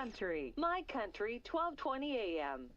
Country. My Country, 1220 AM.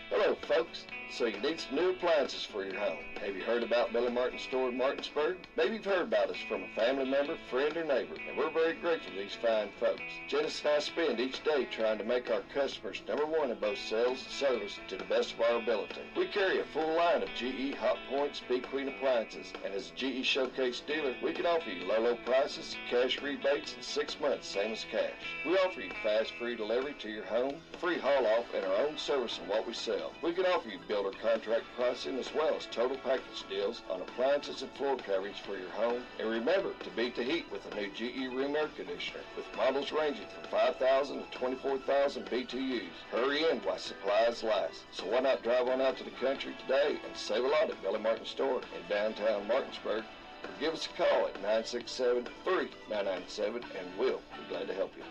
Hello, folks. So you need some new appliances for your home. Have you heard about Billy Martin's store in Martinsburg? Maybe you've heard about us from a family member, friend, or neighbor, and we're very grateful to these fine folks. Janice and I spend each day trying to make our customers number one in both sales and service to the best of our ability. We carry a full line of GE Hot Point Speed Queen appliances, and as a GE Showcase dealer, we can offer you low prices, cash rebates, and 6 months, same as cash. We offer you fast, free delivery to your home, free haul-off, and our own service on what we sell. We can offer you builder contract pricing as well as total package deals on appliances and floor coverings for your home. And remember to beat the heat with a new GE room air conditioner with models ranging from 5,000 to 24,000 BTUs. Hurry in while supplies last. So why not drive on out to the country today and save a lot at Billy Martin Store in downtown Martinsburg? Or give us a call at 967-3997 and we'll be glad to help you.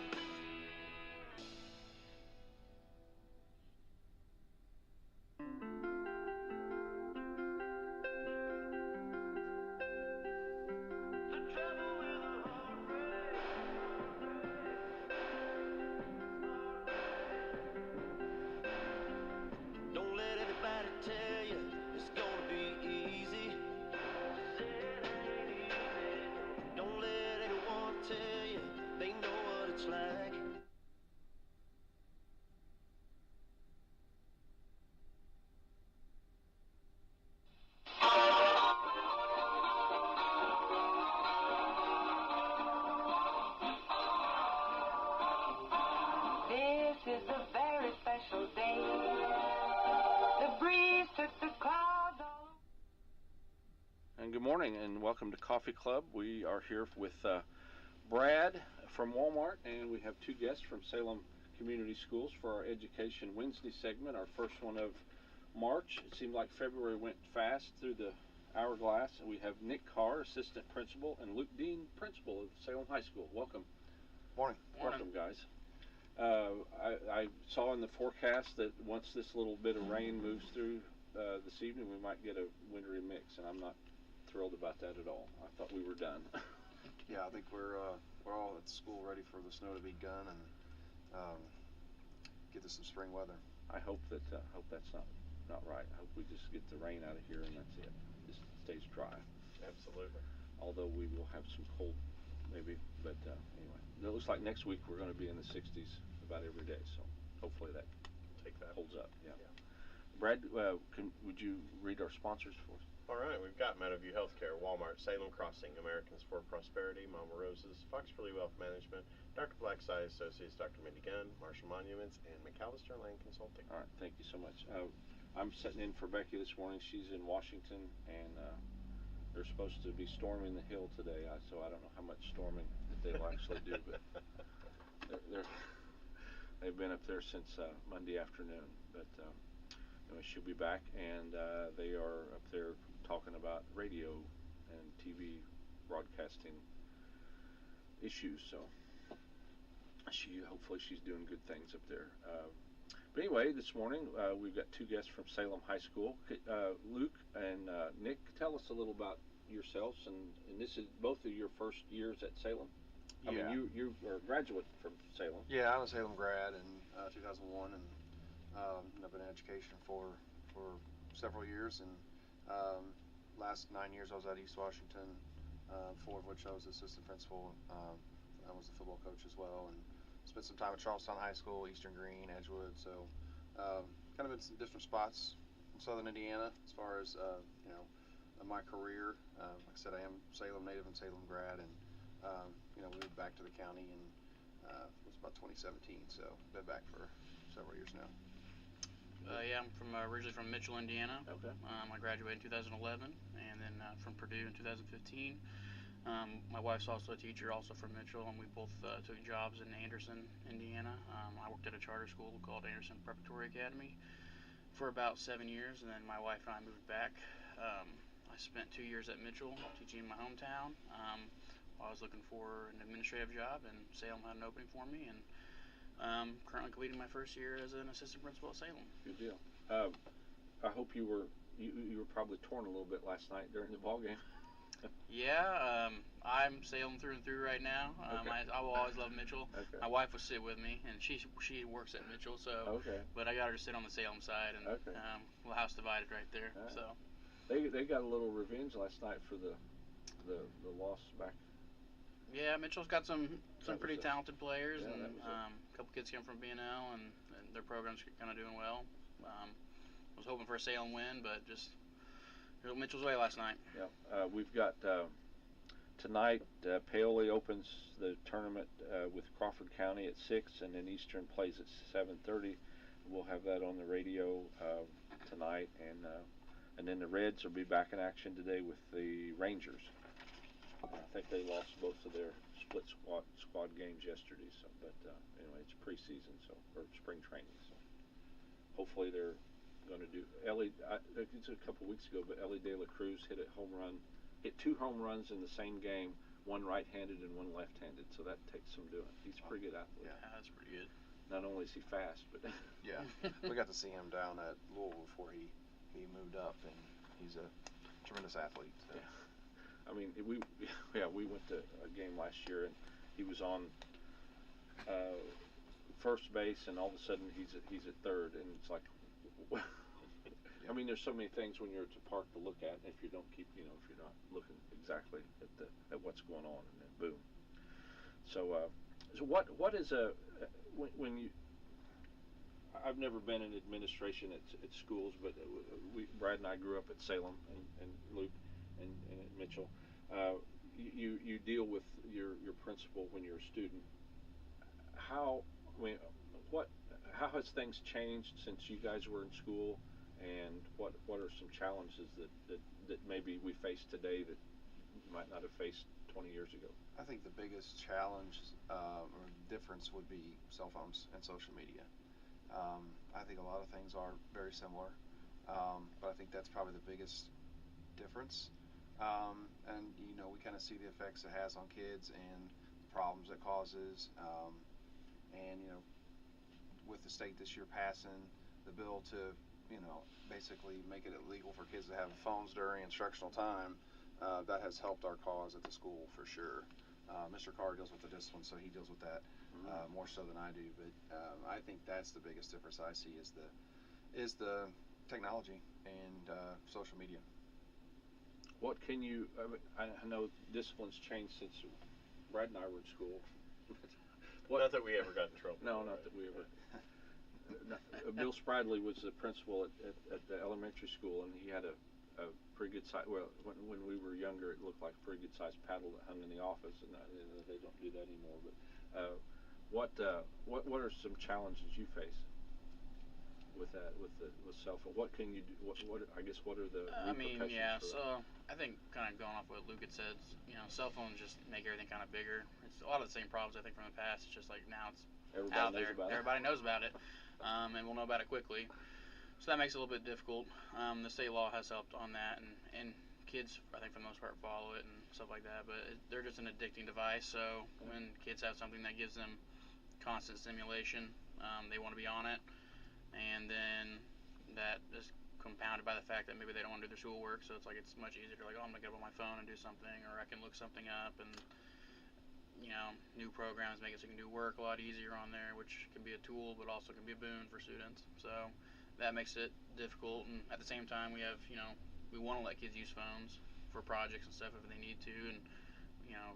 Good morning and welcome to Coffee Club. We are here with Brad from Walmart, and we have two guests from Salem Community Schools for our Education Wednesday segment, our first one of March. It seemed like February went fast through the hourglass. We have Nick Carr, Assistant Principal, and Luke Dean, Principal of Salem High School. Welcome. Morning. Welcome, guys. I saw in the forecast that once this little bit of rain moves through this evening, we might get a wintry mix, and I'm not thrilled about that at all. I thought we were done. Yeah, I think we're all at school ready for the snow to be gone and get to some spring weather. I hope that's not right. I hope we just get the rain out of here and that's it. Just stays dry. Absolutely. Although we will have some cold, maybe. But anyway, it looks like next week we're going to be in the 60s about every day. So hopefully that holds up. Yeah. Brad, would you read our sponsors for us? All right, we've got Meadowview Healthcare, Walmart, Salem Crossing, Americans for Prosperity, Mama Rose's, Fox Burley Wealth Management, Dr. Black's Eye Associates, Dr. Mindy Gunn, Marshall Monuments, and McAllister Land Consulting. All right, thank you so much. I'm sitting in for Becky this morning. She's in Washington, and they're supposed to be storming the Hill today, so I don't know how much storming that they'll actually do, but they've been up there since Monday afternoon. But anyway, she'll be back, and they are up there talking about radio and TV broadcasting issues. So hopefully she's doing good things up there. But anyway, this morning we've got two guests from Salem High School. Luke and Nick, tell us a little about yourselves, and this is both of your first years at Salem. I mean, you are a graduate from Salem. Yeah, I'm a Salem grad in 2001, and I've been in education for several years, and last 9 years I was at East Washington, 4 of which I was assistant principal. I was the football coach as well, and spent some time at Charlestown High School, Eastern Green, Edgewood. So kind of in some different spots in Southern Indiana as far as my career. Like I said, I am Salem native and Salem grad, and we moved back to the county in it was about 2017. So been back for several years now. Yeah, I'm originally from Mitchell, Indiana. Okay. I graduated in 2011, and then from Purdue in 2015. My wife's also a teacher, also from Mitchell, and we both took jobs in Anderson, Indiana. I worked at a charter school called Anderson Preparatory Academy for about 7 years, and then my wife and I moved back. I spent 2 years at Mitchell teaching in my hometown while I was looking for an administrative job, and Salem had an opening for me, and currently completing my first year as an assistant principal at Salem. Good deal. I hope you were probably torn a little bit last night during the ball game. Yeah, I'm Salem through and through right now. Okay. I will always love Mitchell. Okay. My wife will sit with me, and she works at Mitchell, so Okay. but I got her to sit on the Salem side, and Okay. we'll house divided right there. All right. So They got a little revenge last night for the loss back. yeah, Mitchell's got some That pretty was a- talented players, yeah, and that was a- a couple kids came from B&L, and their program's kind of doing well. Was hoping for a Salem win, but just Mitchell's way last night. Yeah. We've got tonight. Paoli opens the tournament with Crawford County at 6, and then Eastern plays at 7:30. We'll have that on the radio tonight, and then the Reds will be back in action today with the Rangers. I think they lost both of their split squad games yesterday. So, but anyway, it's preseason, so or spring training. So hopefully they're going to do. It's a couple weeks ago, but Ellie De La Cruz hit two home runs in the same game, one right-handed and one left-handed. So that takes some doing. He's a pretty good athlete. Yeah, that's pretty good. Not only is he fast, but Yeah, we got to see him down at Louisville before he moved up, and he's a tremendous athlete. So. Yeah. I mean, we went to a game last year, and he was on first base, and all of a sudden he's at third, and it's like, I mean, there's so many things when you're at the park to look at, if you don't keep, if you're not looking exactly at what's going on, and then boom. So, so what is when you I've never been in administration at schools, but Brad and I grew up at Salem, and Luke and at Mitchell. You deal with your principal when you're a student. How I mean, how has things changed since you guys were in school, and what are some challenges that maybe we face today that you might not have faced 20 years ago? I think the biggest challenge or difference would be cell phones and social media. I think a lot of things are very similar, but I think that's probably the biggest difference. And we kind of see the effects it has on kids and the problems it causes. And with the state this year passing the bill to basically make it illegal for kids to have phones during instructional time, that has helped our cause at the school for sure. Mr. Carr deals with the discipline, so he deals with that more so than I do. But I think that's the biggest difference I see is the technology and social media. What can you? I know discipline's changed since Brad and I were in school. Not that we ever got in trouble. No, not that we ever. Bill Spradley was the principal at the elementary school, and he had a pretty good size. Well, when we were younger, it looked like a pretty good sized paddle that hung in the office, and they don't do that anymore. But what are some challenges you face with that with cell phone? What can you do? What I guess what are the repercussions? Yeah. For So I think kind of going off what Luke had said, cell phones just make everything kind of bigger. It's a lot of the same problems I think from the past. It's just like now it's out there. Everybody knows about it, and we'll know about it quickly. So that makes it a little bit difficult. The state law has helped on that, and kids, I think for the most part, follow it and stuff like that. But they're just an addicting device. So when kids have something that gives them constant stimulation, they want to be on it, and then that is compounded by the fact that maybe they don't want to do their schoolwork. So it's like it's much easier to I'm gonna get up on my phone and do something, or I can look something up, and new programs make it so you can do work a lot easier on there, which can be a tool, but also can be a boon for students. So that makes it difficult. And at the same time, we have, we want to let kids use phones for projects and stuff if they need to, and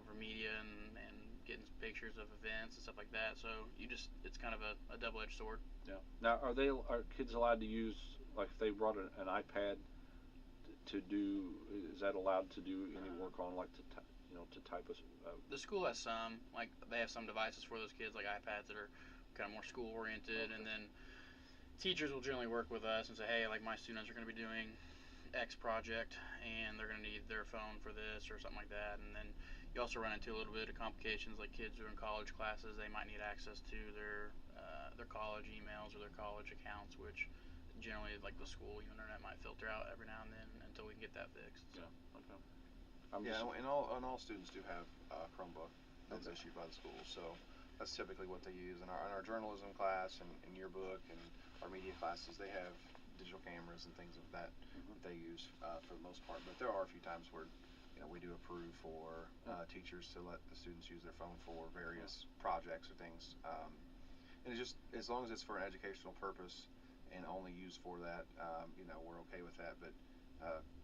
for media and getting pictures of events and stuff like that. So it's kind of a double-edged sword. Yeah. Now, are kids allowed to use, like, if they brought an iPad to do? Is that allowed to do any work on, like, to type a? The school has some, like they have some devices for those kids, like iPads that are kind of more school oriented, and then teachers will generally work with us and say, hey, like my students are going to be doing X project and they're going to need their phone for this or something like that. And then you also run into a little bit of complications, like kids who are in college classes, they might need access to their college emails or their college accounts, which generally, like the school internet might filter out every now and then until we can get that fixed. So. Yeah. Okay. And all students do have a Chromebook that's issued by the school, so that's typically what they use. In our journalism class and yearbook and our media classes, they have digital cameras and things of that they use for the most part. But there are a few times where we do approve for teachers to let the students use their phone for various projects or things. And it's just, as long as it's for an educational purpose and only used for that, we're okay with that. But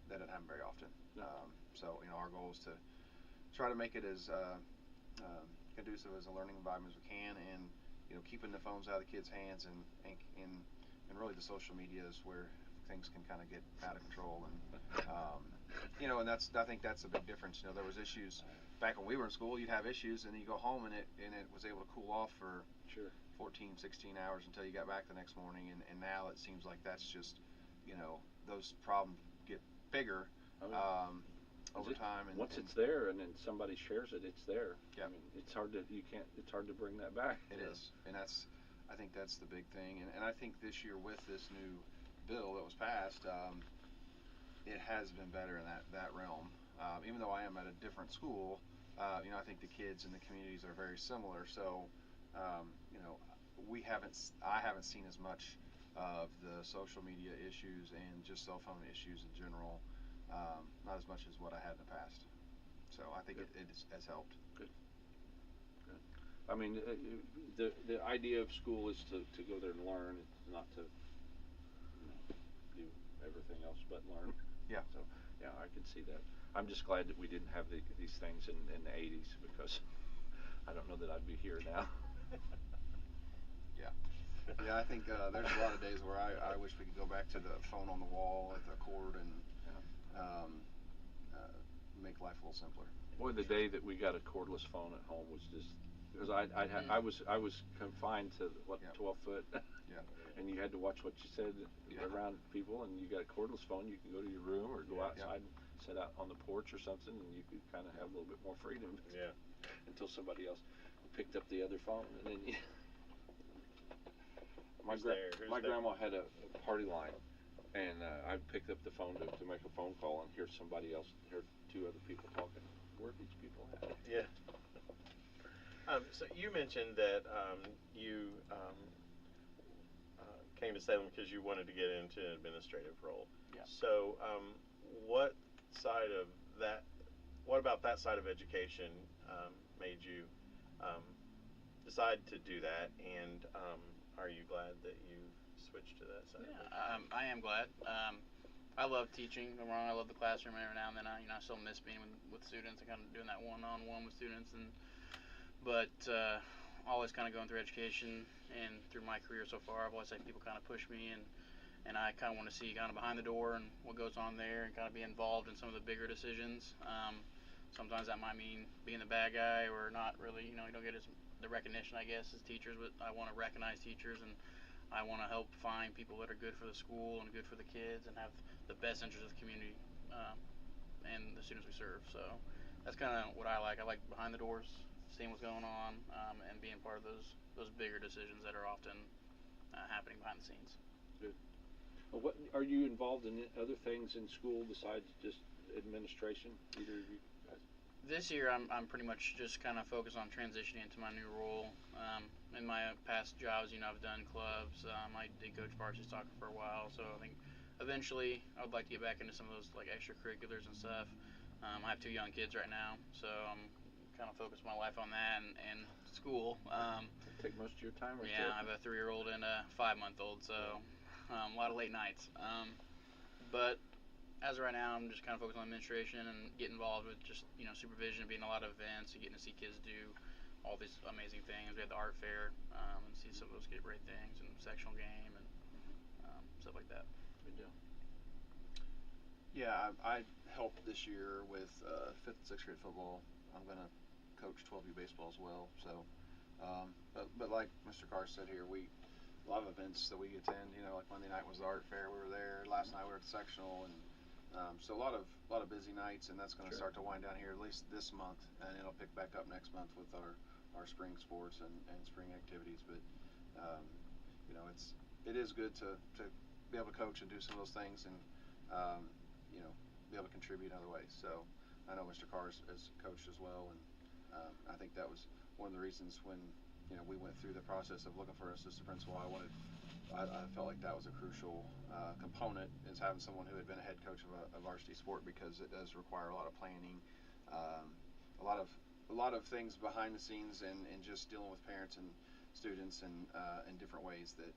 that doesn't happen very often. So our goal is to try to make it as conducive as a learning environment as we can, and keeping the phones out of the kids' hands, and really the social media is where things can kind of get out of control, and and I think that's a big difference. There was issues back when we were in school. You'd have issues, and then you go home, and it was able to cool off for 14, 16 hours until you got back the next morning, and now it seems like that's just those problems get bigger over time. And once it's there, and then somebody shares it, it's there. Yeah. I mean, it's hard to bring that back. It is, and I think that's the big thing. And I think this year with this new bill that was passed, it has been better in that realm. Even though I am at a different school, I think the kids and the communities are very similar. So, I haven't seen as much of the social media issues and just cell phone issues in general. Not as much as what I had in the past. So I think it has helped. Good. I mean, the idea of school is to go there and learn. It's not to do everything else but learn. Yeah. So yeah, I can see that. I'm just glad that we didn't have these things in the 80s, because I don't know that I'd be here now. Yeah, I think there's a lot of days where I wish we could go back to the phone on the wall with a cord and make life a little simpler. Boy, the day that we got a cordless phone at home was just, because I was confined to 12 foot, and you had to watch what you said around people, and you got a cordless phone, you could go to your room or go outside and sit out on the porch or something, and you could kind of have a little bit more freedom. Yeah. Until somebody else picked up the other phone, and then my grandma had a party line, and I picked up the phone to make a phone call and hear two other people talking. Where are these people at? Yeah. So you mentioned that you came to Salem because you wanted to get into an administrative role. Yeah. So what about that side of education made you decide to do that, and are you glad that you switched to that side? Yeah, I am glad. I love teaching. Don't get me wrong, I love the classroom. Every now and then, I still miss being with students and kind of doing that one-on-one with students. But always kind of going through education and through my career so far, I've always had people kind of push me, and I kind of want to see kind of behind the door and what goes on there, and kind of be involved in some of the bigger decisions. Sometimes that might mean being the bad guy or not really. You don't get the recognition, I guess, as teachers. But I want to recognize teachers, and I want to help find people that are good for the school and good for the kids and have the best interest of the community and the students we serve. So that's kind of what I like. I like behind the doors, seeing what's going on, and being part of those bigger decisions that are often happening behind the scenes. Good. Well, what are you involved in other things in school besides just administration? Either of you guys? This year, I'm pretty much just kind of focused on transitioning into my new role. In my past jobs, I've done clubs. I did coach varsity soccer for a while, so I think eventually I would like to get back into some of those like extracurriculars and stuff. I have 2 young kids right now, so I'm kind of focused my life on that and school. Take most of your time. Yeah, I have a 3-year-old and a 5-month-old, so a lot of late nights. But as of right now, I'm just kind of focused on administration and get involved with just supervision, being at a lot of events, and getting to see kids do all these amazing things. We had the art fair and see some of those great things, and sectional game and stuff like that. Good deal. Yeah, I helped this year with 5th and 6th grade football. I'm going to coach 12U baseball as well. So, but like Mr. Carr said here, a lot of events that we attend. Like Monday night was the art fair. We were there. Last night we were at the sectional, and so a lot of busy nights, and that's going to start to wind down here at least this month, and it'll pick back up next month with our spring sports and spring activities. But it is good to be able to coach and do some of those things, and be able to contribute in other ways. So I know Mr. Carr has coached as well, and I think that was one of the reasons when we went through the process of looking for an assistant principal. I felt like that was a crucial component, is having someone who had been a head coach of a varsity sport, because it does require a lot of planning, a lot of things behind the scenes, and just dealing with parents and students and in different ways that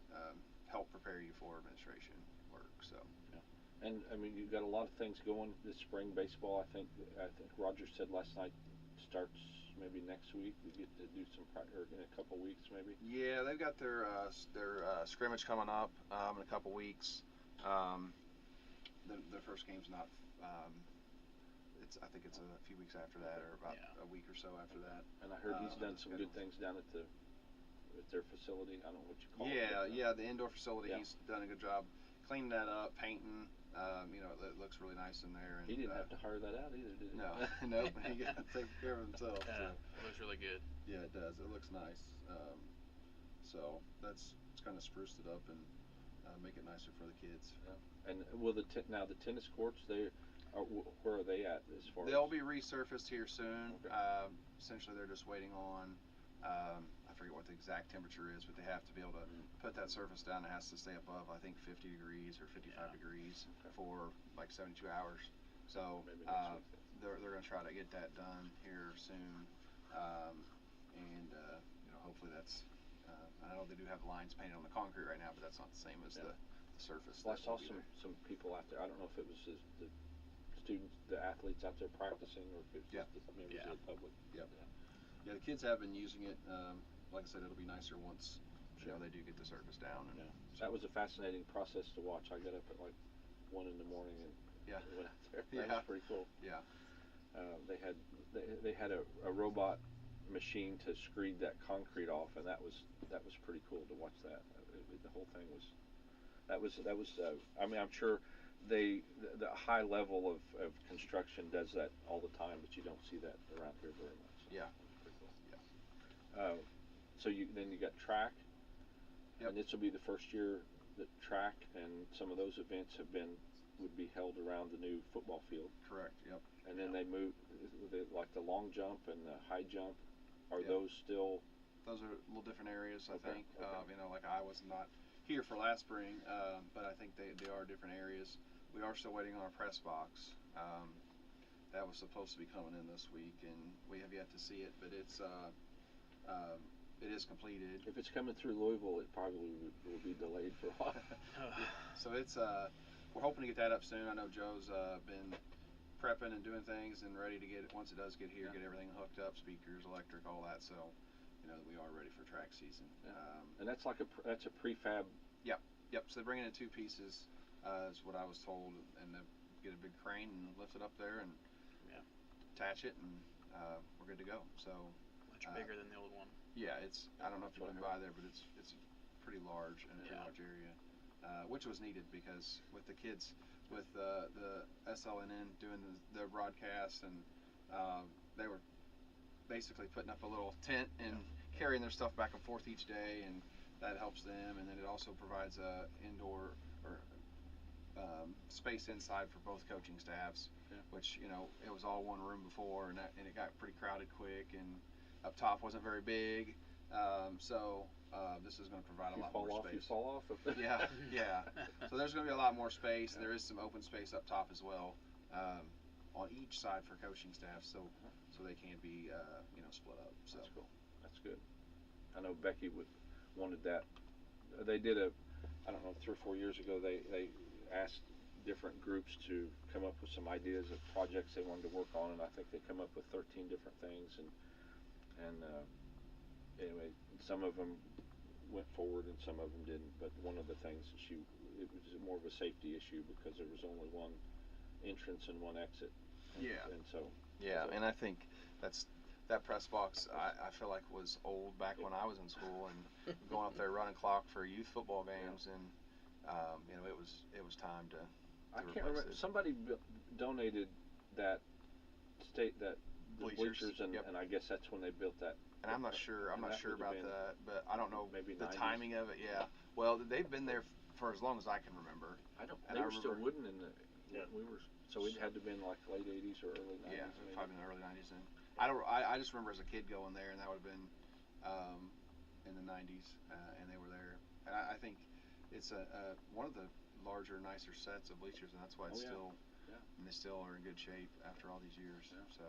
help prepare you for administration work. So. And I mean, you've got a lot of things going this spring. Baseball, I think Roger said last night, starts maybe next week. We get to do some or in a couple weeks maybe. Yeah, they've got their scrimmage coming up in a couple weeks. The first game's not. I think it's a few weeks after that, or about a week or so after that. And I heard he's done some good things down at their facility. I don't know what you call it. Yeah, the indoor facility. Yeah. He's done a good job cleaning that up, painting. It looks really nice in there. And he didn't have to hire that out either, did he? No, nope. He got to take care of himself. Yeah, So. it looks really good. Yeah, it does. It looks nice. So it's kind of spruced it up and make it nicer for the kids. Yeah. And will the tennis courts, where are they at as far? They'll be resurfaced here soon. Okay. Essentially, they're just waiting on. I forget what the exact temperature is, but they have to be able to put that surface down. It has to stay above, I think, 50 degrees or 55 degrees for like 72 hours. So they're going to try to get that done here soon, and hopefully that's. I know they do have lines painted on the concrete right now, but that's not the same as the surface. Well, I saw some people out there. I don't know if it was the students, the athletes out there practicing, or if it was just the members of the public. Yep. Yeah, the kids have been using it. Like I said, it'll be nicer once they do get the surface down. And That was a fascinating process to watch. I got up at like 1 in the morning and went out there. That was pretty cool. Yeah. They had a robot machine to screed that concrete off, and that was pretty cool to watch that. The whole thing was. That was. I mean, I'm sure the high level of construction does that all the time, but you don't see that around here very much. Yeah. Pretty cool. Yeah. So then you got track, and this will be the first year that track and some of those events would be held around the new football field. Correct. Yep. And then they moved, like the long jump and the high jump. Are those still? Those are a little different areas, I think. Okay. Like I was not here for last spring, but I think they are different areas. We are still waiting on our press box. That was supposed to be coming in this week, and we have yet to see it, but it is completed. If it's coming through Louisville, it probably will be delayed for a while. So it's we're hoping to get that up soon. I know Joe's been prepping and doing things and ready to get it once it does get here, get everything hooked up, speakers, electric, all that. So we are ready for track season. And that's like that's a prefab. Yep. So they're bringing in 2 pieces, is what I was told, and they get a big crane and lift it up there and attach it, and we're good to go. So much bigger than the old one. Yeah, I don't know if you went by there, but it's pretty large in a large area, which was needed because with the kids, with the SLNN doing the broadcast, and they were basically putting up a little tent and carrying their stuff back and forth each day, and that helps them. And then it also provides a indoor or space inside for both coaching staffs, which it was all one room before, and it got pretty crowded quick, and up top wasn't very big. So this is going to provide a lot more space. You fall off. Yeah. So there's going to be a lot more space. There is some open space up top as well, on each side for coaching staff, so they can be split up. So that's cool. That's good. I know Becky wanted that. They did I don't know, 3 or 4 years ago. They asked different groups to come up with some ideas of projects they wanted to work on, and I think they come up with 13 different things. And anyway, some of them went forward and some of them didn't. But one of the things it was more of a safety issue because there was only one entrance and one exit. And so. Yeah, and I think that press box I feel like was old back when I was in school and going up there running clock for youth football games, and it was time to. I can't remember. Somebody donated that bleachers and I guess that's when they built that. And I'm not sure about that, but I don't know maybe the 90s. timing of it. Yeah. Well, they've been there for as long as I can remember. They were still wooden in we were. So it had to have been like late 80s or early 90s. Yeah, probably in the early 90s then. I just remember as a kid going there, and that would have been in the 90s, and they were there. And I think it's one of the larger, nicer sets of bleachers, and that's why it's still, and they still are in good shape after all these years. Yeah. So,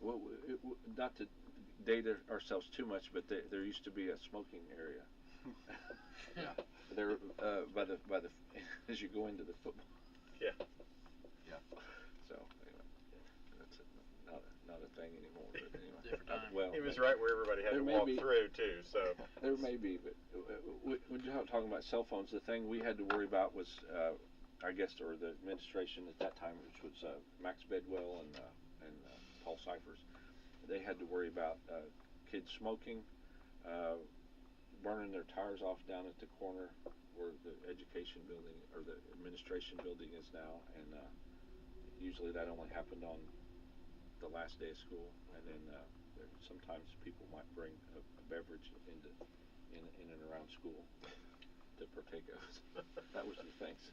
well, not to date ourselves too much, but there used to be a smoking area. yeah. There, by the as you go into the football. Yeah. Yeah. So anyway, that's not a thing anymore. But anyway, Different time. well, It was right where everybody had to walk through too. So there may be, but when you're talking about cell phones, the thing we had to worry about was, I guess, or the administration at that time, which was Max Bedwell and Paul Cyphers. They had to worry about kids smoking, burning their tires off down at the corner where the education building or the administration building is now, and usually that only happened on the last day of school, and then sometimes people might bring a beverage in and around school to partake of. That was the things.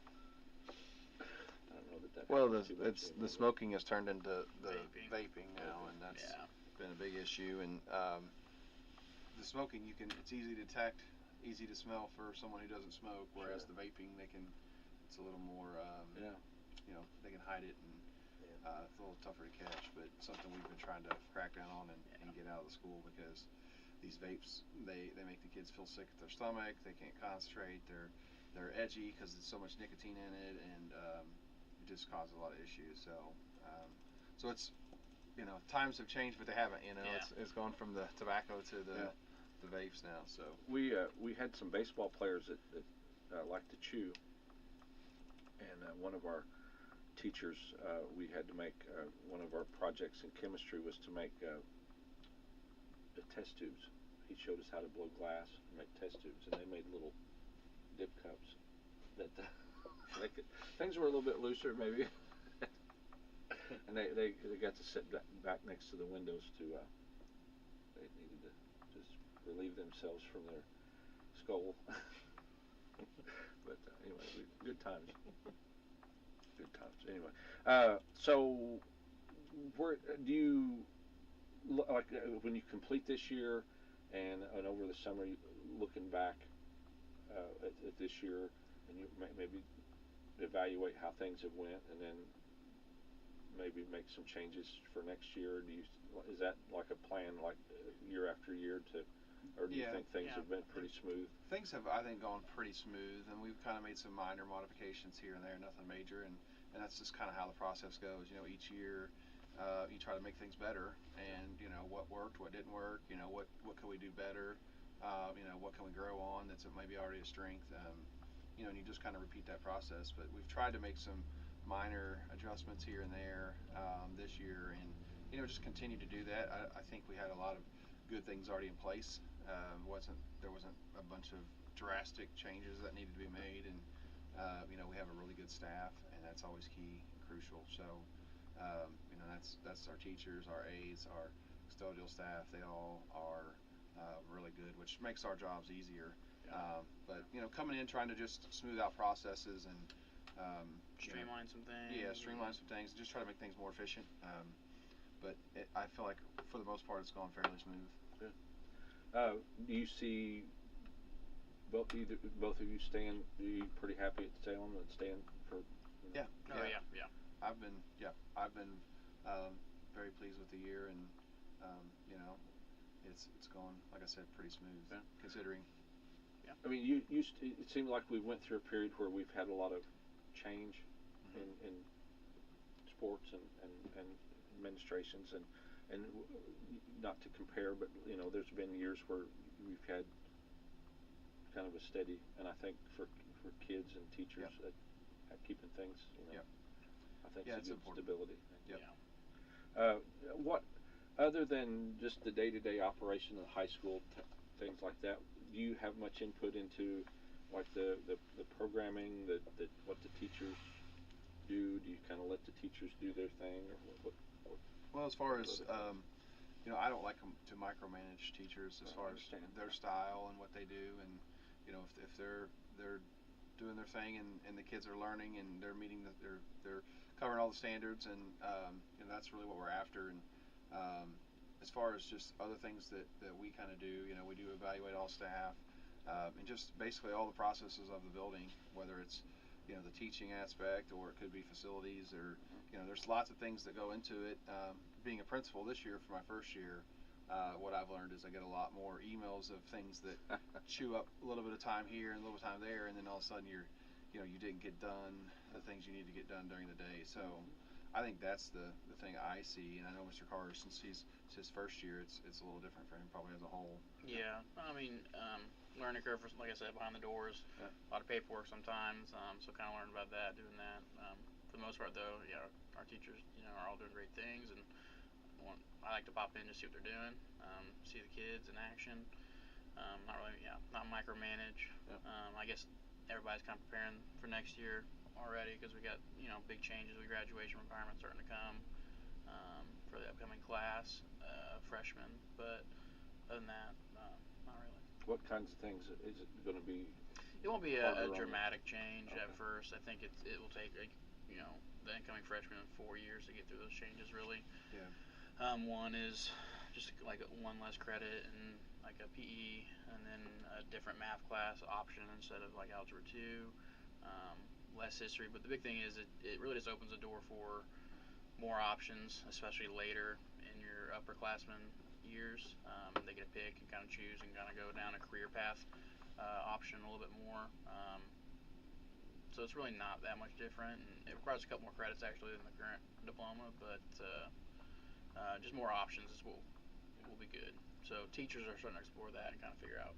I don't know that. Well, the smoking has turned into the vaping now, and that's been a big issue. And the smoking, it's easy to detect, easy to smell for someone who doesn't smoke, whereas the vaping, it's a little more, they can hide it, and it's a little tougher to catch. But something we've been trying to crack down on and get out of the school, because these vapes, they make the kids feel sick at their stomach. They can't concentrate. They're edgy because there's so much nicotine in it, and it just causes a lot of issues. So it's, times have changed, but they haven't. It's gone from the tobacco to the vapes now. So we had some baseball players that like to chew, and one of our teachers, we had to make one of our projects in chemistry was to make the test tubes. He showed us how to blow glass and make test tubes, and they made little dip cups that things were a little bit looser maybe. And they got to sit back next to the windows to they needed to just relieve themselves from their skull. But anyway, good times. Good times. Anyway, so where do you like when you complete this year and over the summer, looking back at this year, and you maybe evaluate how things have went, and then maybe make some changes for next year? Is that like a plan, like year after year, or do you think things have been pretty smooth? Things have, I think, gone pretty smooth, and we've kind of made some minor modifications here and there, nothing major, and that's just kind of how the process goes. Each year you try to make things better, and what worked, what didn't work, what can we do better, what can we grow on that's maybe already a strength, and you just kind of repeat that process. But we've tried to make some minor adjustments here and there this year, and just continue to do that. I think we had a lot of good things already in place. There wasn't a bunch of drastic changes that needed to be made, and we have a really good staff, and that's always key and crucial. So that's our teachers, our aides, our custodial staff. They all are really good, which makes our jobs easier. But coming in, trying to just smooth out processes and streamline some things. Yeah, streamline some things. Just try to make things more efficient. But I feel like for the most part, it's gone fairly smooth. Good. Do you see both of you staying? Are you pretty happy at Salem and staying for? Yeah. Oh yeah. I've been very pleased with the year, and it's gone, like I said, pretty smooth. Yeah. Considering. Yeah. I mean, it seemed like we went through a period where we've had a lot of change in sports and administrations, and not to compare, but there's been years where we've had kind of a steady, and I think for kids and teachers at keeping things, I think it's a good stability. Yep. What other than just the day-to-day operation of the high school, things like that, do you have much input into like the programming, what the teachers do? Do you kind of let the teachers do their thing, or what? Well, as far as I don't like to micromanage teachers as far as their style and what they do, and if they're doing their thing and the kids are learning and they're meeting they're covering all the standards, and that's really what we're after. And as far as just other things that we kind of do, we do evaluate all staff, and just basically all the processes of the building, whether it's the teaching aspect, or it could be facilities, or there's lots of things that go into it. Being a principal this year for my first year, what I've learned is I get a lot more emails of things that chew up a little bit of time here and a little time there, and then all of a sudden you didn't get done the things you need to get done during the day. So I think that's the thing I see, and I know Mr. Carter, since it's his first year, it's a little different for him probably as a whole. Yeah, I mean, learning curve, like I said, behind the doors, Yeah. a lot of paperwork sometimes, so kind of learned about that, doing that. For the most part, though, yeah, our teachers, are all doing great things, and I like to pop in to see what they're doing, see the kids in action. Not micromanage. Yeah. I guess everybody's kind of preparing for next year already, because we got big changes with graduation requirements starting to come for the upcoming class, freshmen. But other than that, not really. What kinds of things is it going to be? It won't be harder a on dramatic change Okay. at first. I think it will take the incoming freshmen 4 years to get through those changes really. Yeah. One is just like one less credit and like a PE, and then a different math class option instead of like algebra 2, less history. But the big thing is it really just opens the door for more options, especially later in your upperclassmen years. They get to pick and kind of choose and kind of go down a career path option a little bit more. So it's really not that much different, and it requires a couple more credits actually than the current diploma, but just more options is what will be good. So teachers are starting to explore that and kind of figure out,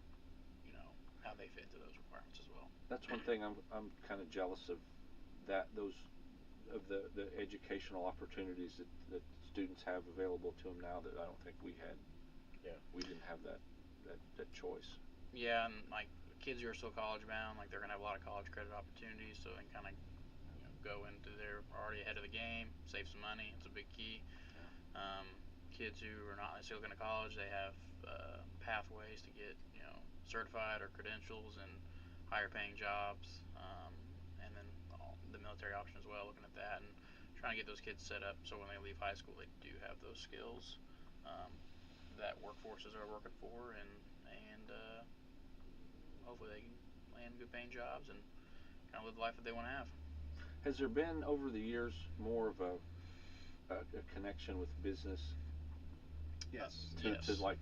how they fit into those requirements as well. That's one thing I'm kind of jealous of, those of the educational opportunities that students have available to them now that I don't think we had. Yeah. We didn't have that choice. Yeah, and like kids who are still college bound, like they're gonna have a lot of college credit opportunities, so they can kind of go into they're already ahead of the game, save some money. It's a big key. Kids who are not necessarily going to college, they have pathways to get certified or credentials and higher paying jobs, and then the military option as well. Looking at that and trying to get those kids set up so when they leave high school, they do have those skills that workforces are working for, and hopefully they can land good paying jobs and kind of live the life that they want to have. Has there been over the years more of a connection with business? Yes. To like,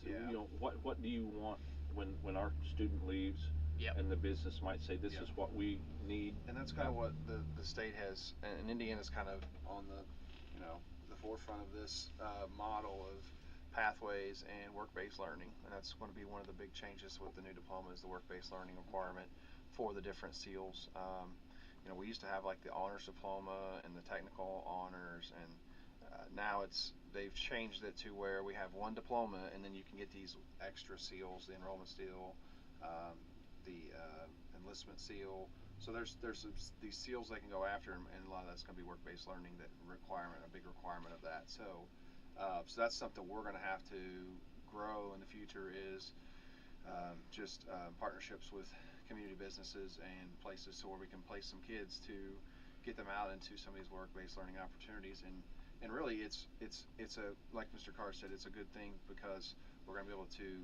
Yeah. what do you want when our student leaves? Yep. And the business might say this Yep. is what we need. And that's kind of what the state has, and Indiana's kind of on the forefront of this model of pathways and work-based learning, and that's going to be one of the big changes with the new diploma is the work-based learning requirement for the different seals. We used to have like the honors diploma and the technical honors, and now they've changed it to where we have one diploma, and then you can get these extra seals, the enrollment seal, the enlistment seal. So there's these seals they can go after, and a lot of that's going to be work-based learning. That requirement, a big requirement of that. So that's something we're going to have to grow in the future is just partnerships with community businesses and places so where we can place some kids to get them out into some of these work-based learning opportunities. And really it's a, like Mr. Carr said, it's a good thing because we're going to be able to,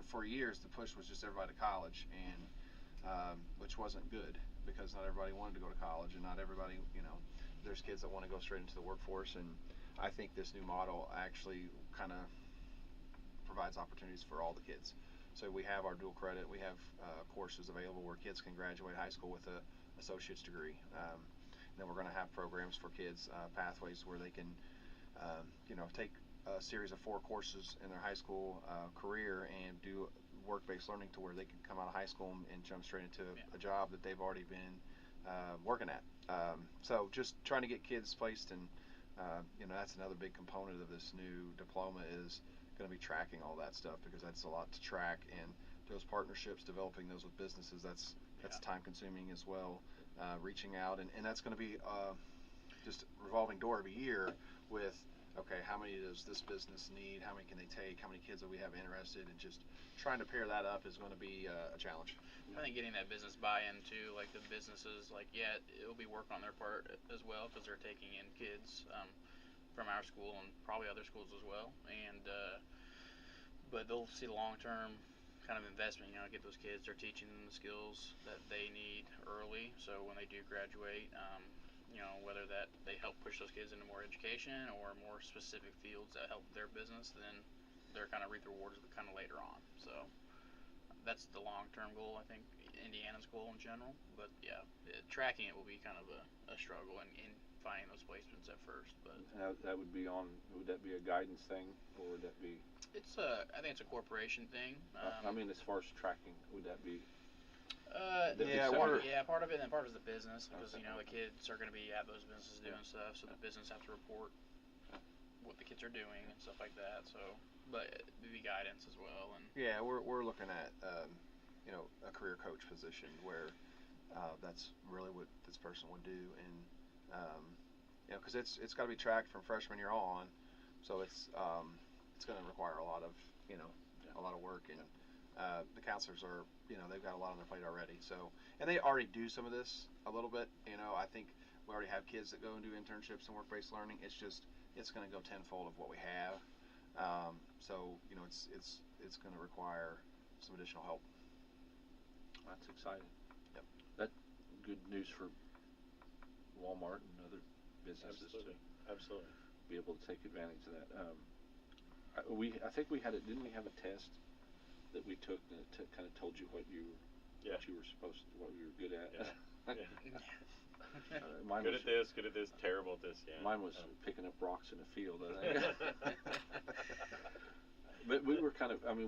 for years the push was just everybody to college, and which wasn't good because not everybody wanted to go to college, and not everybody, there's kids that want to go straight into the workforce. And I think this new model actually kind of provides opportunities for all the kids. So we have our dual credit, we have courses available where kids can graduate high school with a associate's degree. Then we're going to have programs for kids, pathways where they can take a series of 4 courses in their high school career and do work-based learning to where they can come out of high school and jump straight into a job that they've already been working at. So just trying to get kids placed, and that's another big component of this new diploma is going to be tracking all that stuff, because that's a lot to track, and those partnerships, developing those with businesses, that's time consuming as well. Reaching out, and that's going to be just a revolving door every year with, okay, how many does this business need, how many can they take, how many kids do we have interested, and just trying to pair that up is going to be a challenge. I think getting that business buy-in too, like the businesses, it'll be work on their part as well because they're taking in kids from our school and probably other schools as well. And but they'll see the long-term kind of investment. Get those kids. They're teaching them the skills that they need early, so when they do graduate, whether that they help push those kids into more education or more specific fields that help their business, then they're kind of reap the rewards kind of later on. So that's the long-term goal, I think, Indiana's goal in general. But yeah, tracking it will be kind of a struggle in finding those placements at first. But that would be would that be a guidance thing, or would that be? I think it's a corporation thing. I mean, as far as tracking, would that be? Part of it, and part of it is the business, because the kids are going to be at those businesses doing stuff, so the business have to report what the kids are doing and stuff like that. So, but it'd be guidance as well. And yeah, we're looking at a career coach position where that's really what this person would do, and because it's got to be tracked from freshman year on, so it's going to require a lot of work, and the counselors are they've got a lot on their plate already. So, and they already do some of this a little bit. I think we already have kids that go and do internships and work-based learning. It's going to go tenfold of what we have. So it's going to require some additional help. That's exciting. Yep. That's good news for Walmart and other businesses Absolutely. to be able to take advantage of that. I think we had it. Didn't we have a test that we took that kind of told you what you were supposed to, what you were good at? Mine good at this, terrible at this. Yeah. Mine was picking up rocks in a field, I think. But we were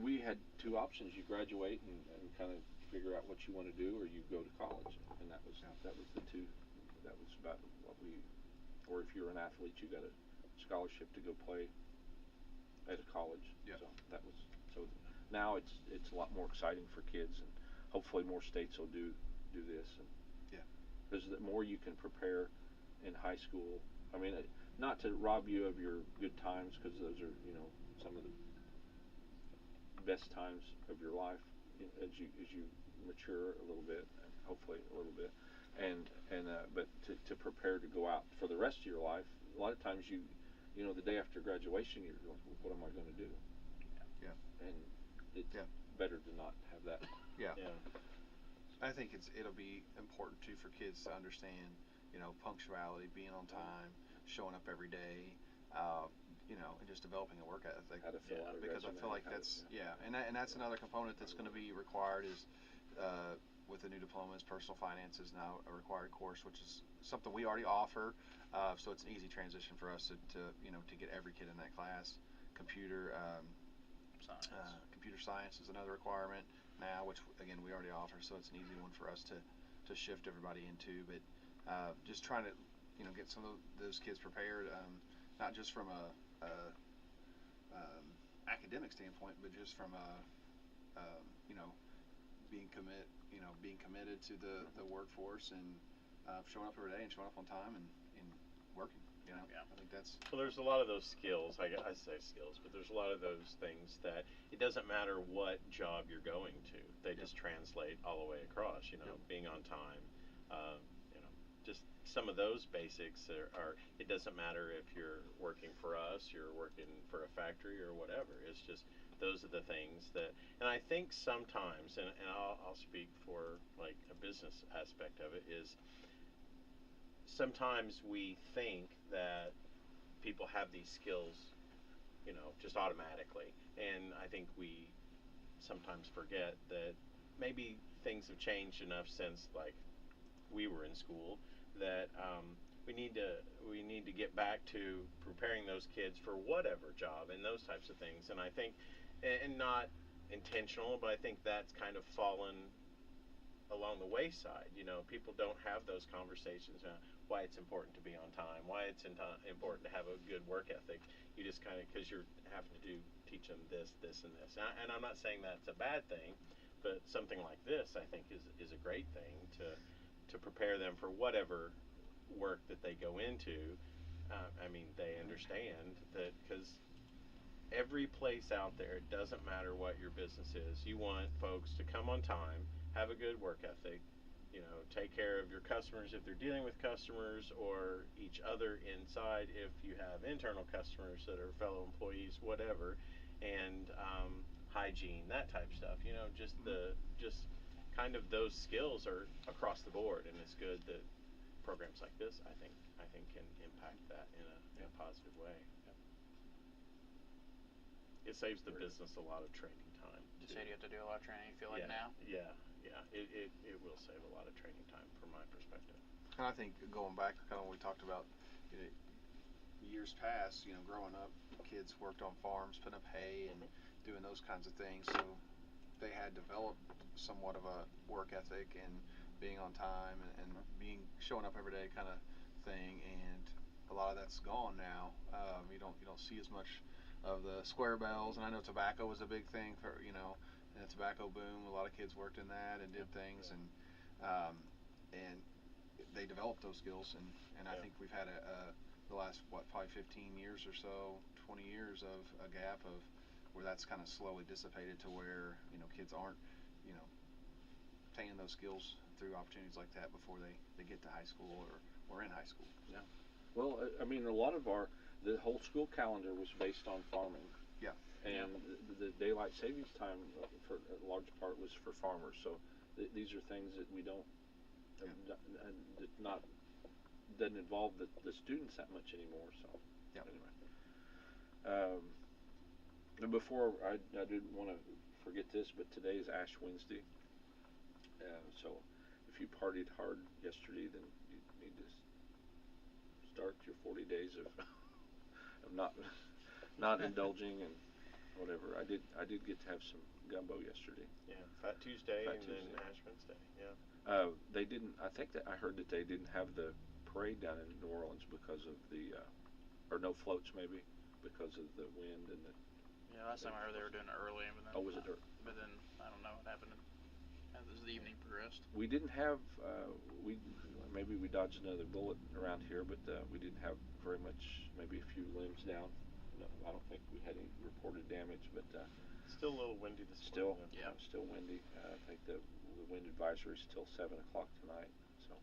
we had two options: you graduate and kind of figure out what you want to do, or you go to college, and that was the two. That was about what we. Or if you're an athlete, you got a scholarship to go play at a college. Yeah. So that was Now it's a lot more exciting for kids, and hopefully more states will do this. And because the more you can prepare in high school, I mean, not to rob you of your good times, because those are some of the best times of your life as you mature a little bit, and hopefully a little bit, but to prepare to go out for the rest of your life. A lot of times the day after graduation, you're going, what am I going to do? Yeah. And it's better to not have that. Yeah. I think it'll be important too for kids to understand, punctuality, being on time, showing up every day, and just developing a work ethic. How to fill out a because resume, I feel like that's and that's another component that's going to be required is with the new diplomas, personal finance is now a required course, which is something we already offer. So it's an easy transition for us to get every kid in that class. Computer science is another requirement now, which again we already offer, so it's an easy one for us to shift everybody into. But just trying to get some of those kids prepared, not just from a academic standpoint, but just from a being committed to the workforce, and showing up every day and showing up on time and working. I think that's. Well, there's a lot of those skills. I say skills, but there's a lot of those things that it doesn't matter what job you're going to. They just translate all the way across. Being on time. Just some of those basics are. It doesn't matter if you're working for us, you're working for a factory or whatever. It's just those are the things that. And I think sometimes, and I'll speak for like a business aspect of it, is sometimes we think that people have these skills, just automatically. And I think we sometimes forget that maybe things have changed enough since like we were in school that we need to get back to preparing those kids for whatever job and those types of things. And I think, and not intentional, but I think that's kind of fallen along the wayside. People don't have those conversations about why it's important to be on time, why it's important to have a good work ethic. You just kind of, because you're having to teach them this, and this. And I'm not saying that's a bad thing, but something like this, I think, is a great thing to prepare them for whatever work that they go into. They understand that, because every place out there, it doesn't matter what your business is, you want folks to come on time, have a good work ethic, take care of your customers if they're dealing with customers, or each other inside if you have internal customers that are fellow employees, whatever, and hygiene, that type of stuff. Just kind of those skills are across the board, and it's good that programs like this, I think can impact that in a positive way. It saves the business a lot of training time. You said you have to do a lot of training, you feel like now? Yeah. It will save a lot of training time from my perspective. And I think going back to kind of what we talked about, years past, growing up, kids worked on farms, putting up hay and doing those kinds of things. So they had developed somewhat of a work ethic and being on time and showing up every day kind of thing. And a lot of that's gone now. You don't see as much of the square bells, and I know tobacco was a big thing for and the tobacco boom. A lot of kids worked in that and did things, and they developed those skills. And I think we've had the last probably 15 years or so, 20 years of a gap of where that's kind of slowly dissipated to where kids aren't obtaining those skills through opportunities like that before they get to high school or in high school. Yeah. Well, I mean, a lot of the whole school calendar was based on farming. Yeah. And the daylight savings time, for a large part, was for farmers. So these are things that we don't, doesn't involve the students that much anymore. So anyway, before I didn't want to forget this, but today is Ash Wednesday. So if you partied hard yesterday, then you need to start your 40 days of not indulging and whatever. I did get to have some gumbo yesterday. Yeah, Fat Tuesday Fat and Tuesday. then Ash Wednesday. Yeah. They didn't. I think that I heard that they didn't have the parade down in New Orleans because of the or no floats maybe because of the wind and the. Yeah, last time I heard they were doing it early, but then. Oh, was it? But then I don't know what happened as the evening progressed. We didn't have maybe we dodged another bullet around here, but we didn't have very much. Maybe a few limbs down. No, I don't think we had any reported damage, but still a little windy this morning. Yeah, still windy. I think the wind advisory is till 7 o'clock tonight. So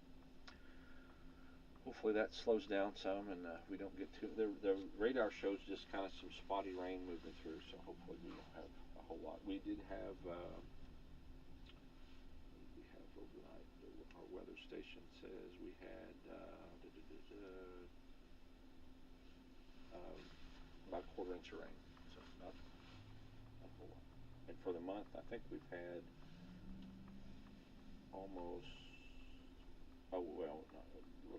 hopefully that slows down some, and we don't get too. The radar shows just kind of some spotty rain moving through. So hopefully we don't have a whole lot. We did have. Overnight, our weather station says we had about a quarter inch of rain, so not a whole lot. And for the month, I think we've had almost, not a little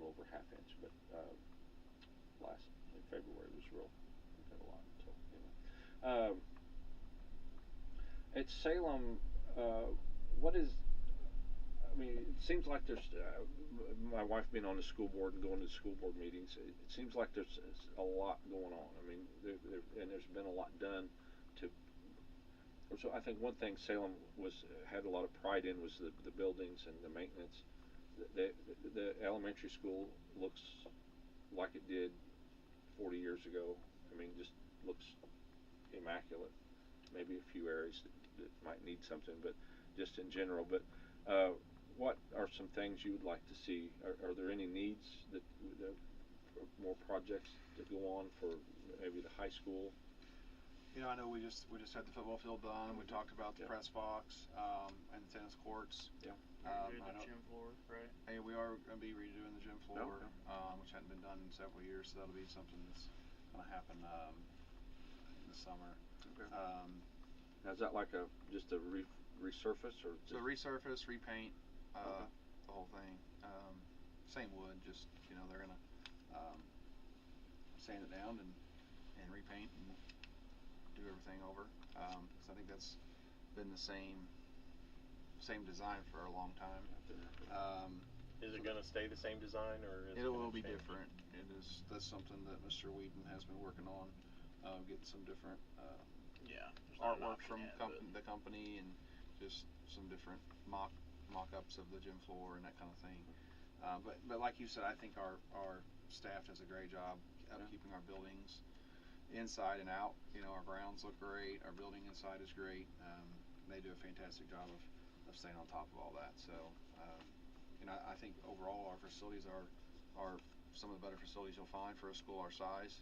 over half inch, but last in February was real. We've had a lot. So anyway, at Salem, what is? I mean, it seems like there's, my wife being on the school board and going to the school board meetings, it seems like there's a lot going on. I mean, and there's been a lot done to, so I think one thing Salem had a lot of pride in was the buildings and the maintenance. The elementary school looks like it did 40 years ago. I mean, just looks immaculate. Maybe a few areas that might need something, but just in general. But what are some things you would like to see? Are there any needs that more projects that go on for maybe the high school? I know we just had the football field done. We talked about the press box and the tennis courts. Yeah. The gym floor, right? Hey, we are going to be redoing the gym floor, which hadn't been done in several years. So that'll be something that's going to happen in the summer. Okay. Now is that like just a resurface or? So resurface, repaint, the whole thing. Same wood, just they're gonna sand it down and repaint and do everything over. So I think that's been the same design for a long time. Is it going to stay the same design, or is it will be change? different? That's something that Mr. Whedon has been working on, getting some different artwork from the company and just some different mock-ups of the gym floor and that kind of thing. But like you said, I think our staff does a great job of keeping our buildings inside and out. Our grounds look great. Our building inside is great. They do a fantastic job of staying on top of all that. So I think overall our facilities are some of the better facilities you'll find for a school our size.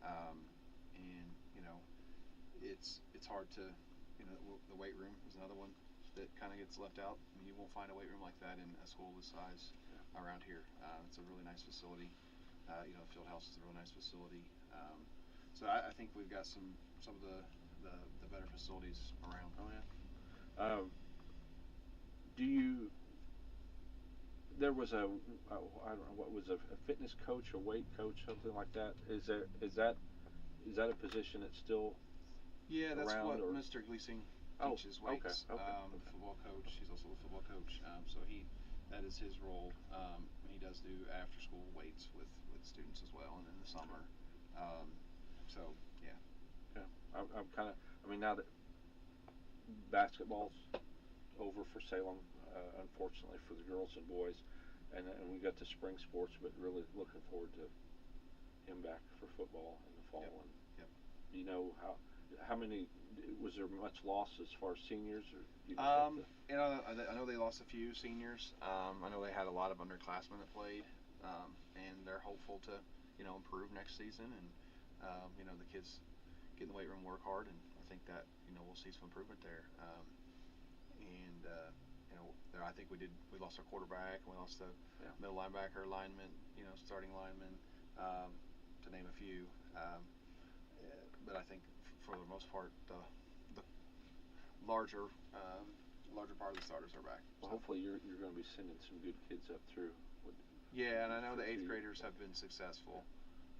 And it's hard to, the weight room is another one that kind of gets left out. I mean, you won't find a weight room like that in a school this size around here. It's a really nice facility. The field house is a really nice facility. So I think we've got some of the better facilities around. Oh yeah. There was I don't know, what was a fitness coach, a weight coach, something like that. Is that a position that's still That's around, what or? Mr. Gleasing teaches Okay, weights. okay. The football coach. He's also the football coach. So that is his role. He does do after school weights with students as well, and in the summer. So yeah. Yeah, I'm kind of. I mean, now that basketball's over for Salem, unfortunately for the girls and boys, and we got the spring sports, but really looking forward to him back for football in the fall. Yep. And Yep. do you know how many? Was there much loss as far as seniors, or do you just I know they lost a few seniors. I know they had a lot of underclassmen that played, and they're hopeful to improve next season. And the kids get in the weight room, work hard, and I think that we'll see some improvement there. I think we lost our quarterback, and we lost the middle linebacker, lineman, starting lineman, to name a few. But I think for the most part, the larger part of the starters are back. Well, hopefully you're going to be sending some good kids up through. Yeah, and I know the 8th graders have been successful.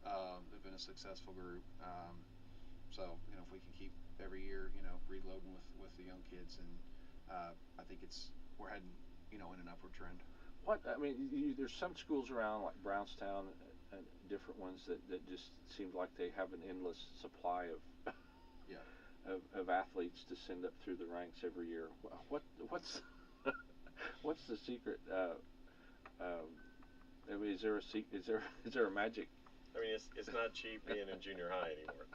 They've been a successful group. So if we can keep every year, reloading with the young kids, and I think we're heading, in an upward trend. There's some schools around like Brownstown and different ones that just seemed like they have an endless supply of of athletes to send up through the ranks every year. What's what's the secret? Is there a magic? I mean, it's not cheap being in junior high anymore.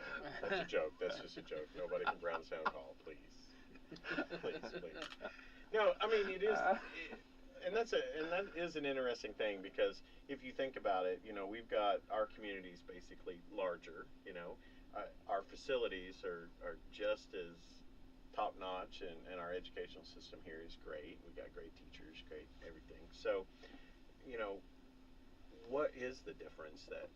That's a joke. That's just a joke. Nobody from Brownstown call, please. Please. No, I mean it is, and that is an interesting thing, because if you think about it, we've got our communities basically larger. Our facilities are just as top notch, and our educational system here is great. We've got great teachers, great everything. So, what is the difference that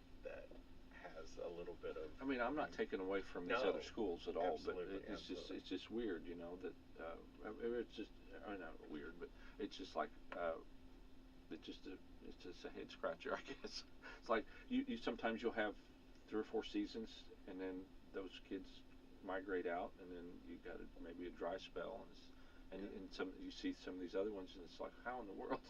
has a little bit of? I mean, I'm not taking away from these other schools at all, but it's just weird, that it's just not weird, but it's just like it's just a head scratcher, I guess. It's like you sometimes you'll have 3 or 4 seasons, and then those kids migrate out, and then you got maybe a dry spell, and you see some of these other ones, and it's like, how in the world?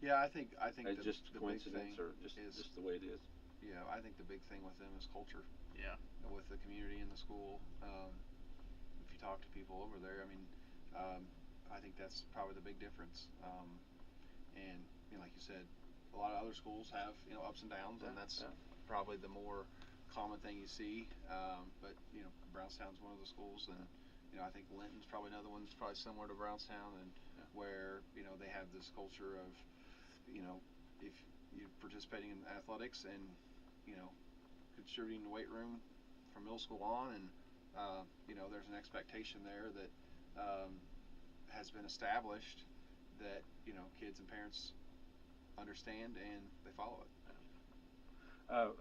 Yeah, I think it's just the coincidence, big thing or just the way it is. Yeah, I think the big thing with them is culture. Yeah. With the community and the school. If you talk to people over there, I mean, I think that's probably the big difference. And like you said, a lot of other schools have ups and downs, and that's probably the more common thing you see. But Brownstown's one of the schools, and I think Linton's probably another one that's probably similar to Brownstown, and where they have this culture of if you're participating in athletics and contributing to the weight room from middle school on, and there's an expectation there that has been established that kids and parents understand, and they follow it.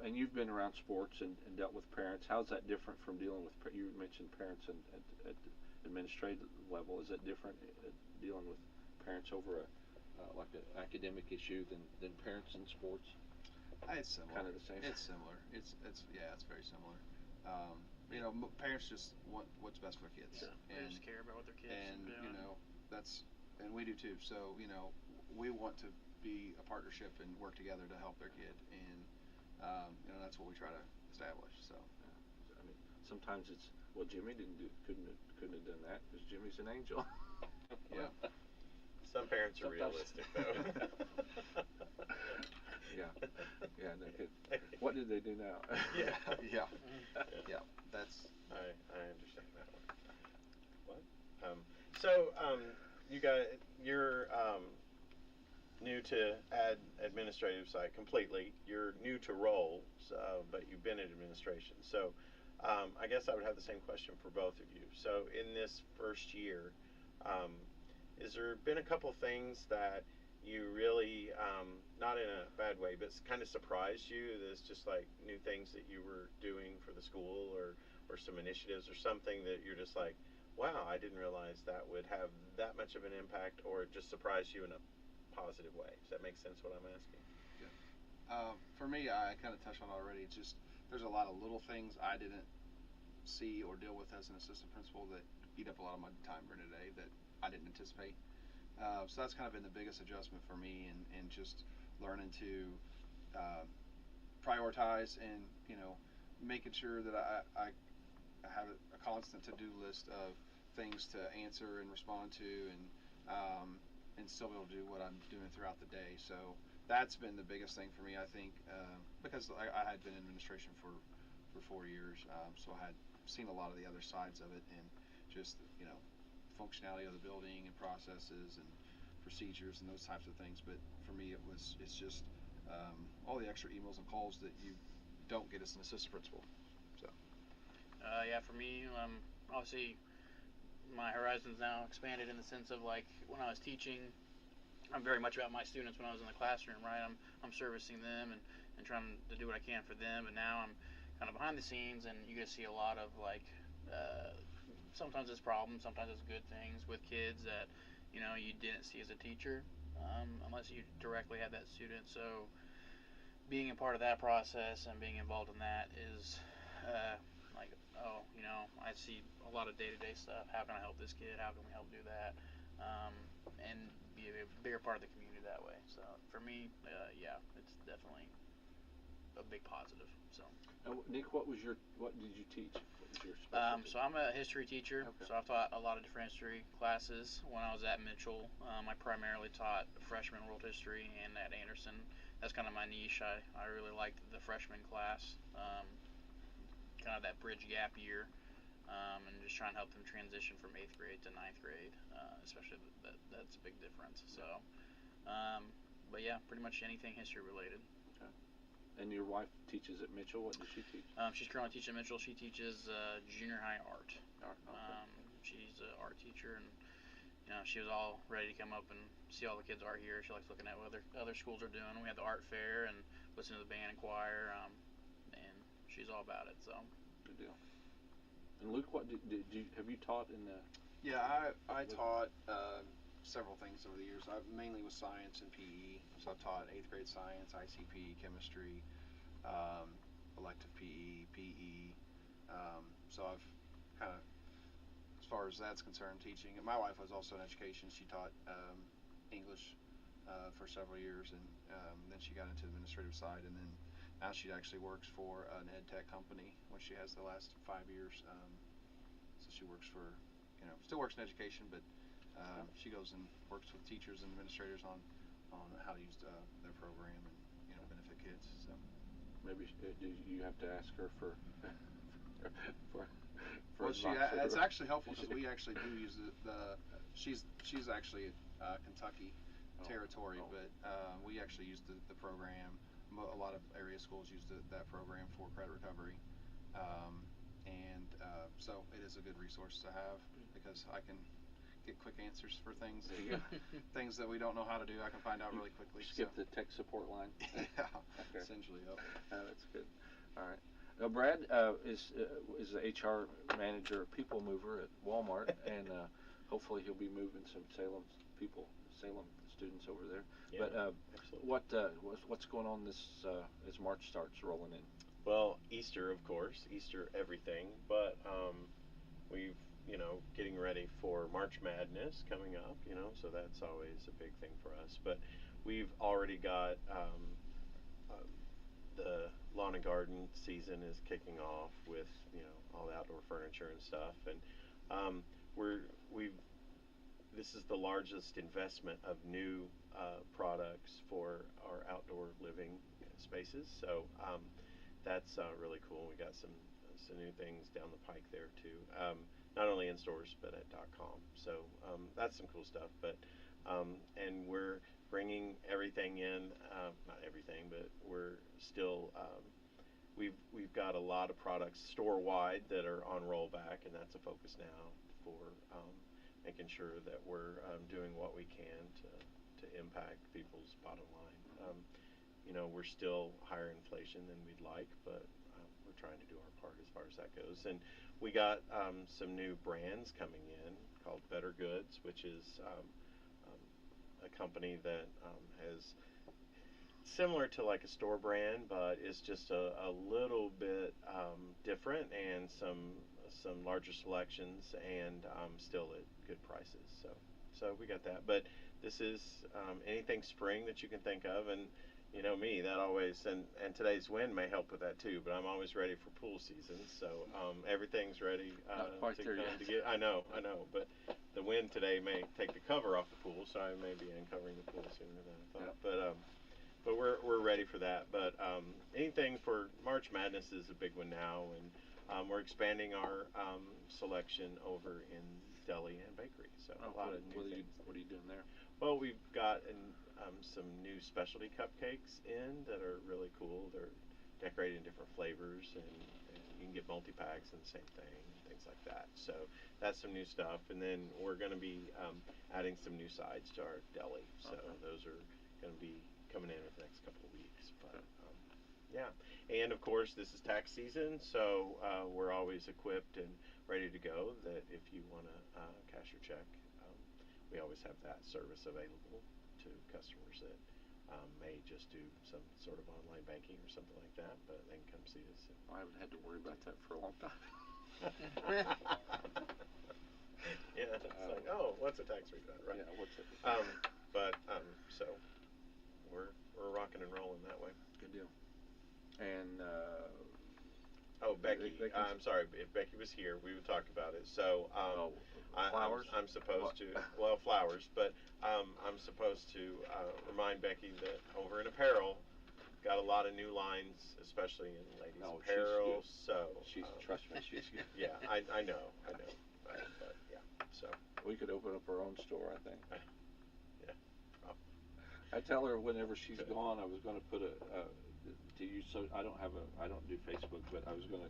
And you've been around sports and dealt with parents. How's that different from dealing with? You mentioned parents at administrative level. Is that different dealing with parents over like an academic issue than parents in sports? It's similar. Kind of the same. It's similar. It's very similar. Parents just want what's best for kids. Sure. They just care about what their kids are doing. And we do too. So we want to be a partnership and work together to help their kid, and that's what we try to establish. So I mean, sometimes it's Jimmy couldn't have done that because Jimmy's an angel. Yeah. Some parents are realistic, though. Yeah. No kid. What did they do now? Yeah. That's. I understand that one. What? So you got new to administrative side completely. You're new to roles, but you've been in administration. So I guess I would have the same question for both of you. So in this first year, is there been a couple things that you really, not in a bad way, but kind of surprised you? That's just like new things that you were doing for the school, or some initiatives or something that you're just like, wow, I didn't realize that would have that much of an impact, or it just surprised you in a positive way. Does that make sense what I'm asking? For me, I kind of touched on it already. It's just there's a lot of little things I didn't see or deal with as an assistant principal that eat up a lot of my time during the day that I didn't anticipate. So that's kind of been the biggest adjustment for me, and just learning to prioritize, and making sure that I have a constant to-do list of things to answer and respond to, and still be able to do what I'm doing throughout the day. So that's been the biggest thing for me, I think, because I had been in administration for 4 years, so I had seen a lot of the other sides of it, and just functionality of the building and processes and procedures and those types of things. But for me, it's just all the extra emails and calls that you don't get as an assistant principal. So yeah, for me, obviously my horizons now expanded in the sense of, like, when I was teaching, I'm very much about my students when I was in the classroom, right? I'm servicing them and trying to do what I can for them. And now I'm kind of behind the scenes, and you get to see a lot of, like, sometimes it's problems, sometimes it's good things with kids that you didn't see as a teacher, unless you directly had that student. So being a part of that process and being involved in that is like, oh, I see a lot of day-to-day stuff. How can I help this kid? How can we help do that? And be a bigger part of the community that way. So for me, yeah, it's definitely a big positive. So Nick, what did you teach? What was your specialty? so I'm a history teacher. Okay. So I've taught a lot of different history classes. When I was at Mitchell, I primarily taught freshman world history, and at Anderson, that's kind of my niche. I really liked the freshman class, kind of that bridge gap year, and just trying to help them transition from 8th grade to 9th grade, especially that's a big difference. So, but yeah, pretty much anything history related. Okay. And your wife teaches at Mitchell. What does she teach? She's currently teaching at Mitchell. She teaches junior high art. Art. Okay. She's an art teacher, and she was all ready to come up and see all the kids' art here. She likes looking at what other schools are doing. We had the art fair and listening to the band and choir, and she's all about it. So good deal. And Luke, what have you taught in the? yeah, I taught several things over the years. I mainly was science and PE. So I've taught 8th grade science, ICP, chemistry, elective PE. So I've kind of, as far as that's concerned, teaching. And my wife was also in education. She taught English for several years, and then she got into the administrative side, and then now she actually works for an ed tech company, which she has the last 5 years. So she works for, still works in education, but she goes and works with teachers and administrators on how to use their program and benefit kids. So maybe do you have to ask her for well, advice? it's actually helpful because we actually do use she's actually Kentucky territory, but we actually use the program. A lot of area schools use that program for credit recovery, and so it is a good resource to have because I can get quick answers for things things that we don't know how to do. I can find out really quickly. Skip the tech support line. Yeah, okay. Essentially. Yep. That's good. All right. Now, Brad is the HR manager, people mover at Walmart, and hopefully he'll be moving some Salem students over there. Yeah, but absolutely. what's going on as March starts rolling in? Well, Easter, of course, Easter everything, but we've getting ready for March Madness coming up, so that's always a big thing for us. But we've already got the lawn and garden season is kicking off with all the outdoor furniture and stuff, and this is the largest investment of new products for our outdoor living spaces. So that's really cool. We got some new things down the pike there too. Not only in stores but at .com. So that's some cool stuff. But And we're bringing everything in, not everything, but we're still, we've got a lot of products store-wide that are on rollback, and that's a focus now for making sure that we're doing what we can to impact people's bottom line. We're still higher inflation than we'd like, but we're trying to do our part as far as that goes. And we got some new brands coming in called Better Goods, which is a company that has similar to like a store brand, but it's just a little bit different, and some larger selections, and still at good prices. So we got that. But this is anything spring that you can think of, and you know me, that always, and today's wind may help with that too, but I'm always ready for pool season, so everything's ready Not quite to there come yet. to get. I know, but the wind today may take the cover off the pool, so I may be uncovering the pool sooner than I thought. But we're ready for that. But anything for March Madness is a big one now, and we're expanding our selection over in deli and bakery. So a lot of new things. What are you doing there? Well, we've got some new specialty cupcakes in that are really cool. They're decorated in different flavors, and you can get multi-packs and the same thing, things like that. So that's some new stuff. And then we're going to be adding some new sides to our deli. So those are going to be coming in the next couple of weeks. But yeah, and of course this is tax season, so we're always equipped and ready to go. That if you want to cash your check, we always have that service available to customers that may just do some sort of online banking or something like that, but they can come see us. I haven't had to worry about that for a long time. Yeah, it's like, oh, what's a tax refund, right? Yeah, what's it? So we're rocking and rolling that way. Good deal. And Becky, I'm sorry, if Becky was here, we would talk about it. So flowers? I'm supposed to, flowers, but I'm supposed to remind Becky that over in apparel, got a lot of new lines, especially in ladies apparel. Trust me, she's good. Yeah, I know. But yeah, so We could open up our own store, I think. Yeah. Oh. I tell her whenever she's gone, I was going to put so I don't do Facebook, but I was going to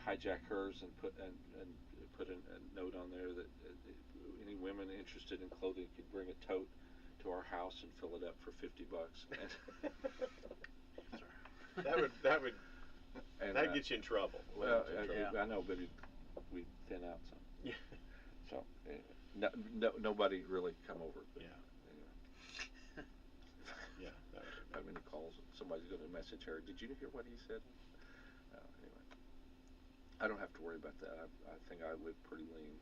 hijack hers and put a note on there that any women interested in clothing could bring a tote to our house and fill it up for $50. That gets you in trouble. Well, I know, but we thin out some. Yeah. So nobody really come over. But yeah. Anyway. Yeah. How many calls? Somebody's going to message her. Did you hear what he said? Anyway, I don't have to worry about that. I think I live pretty lean.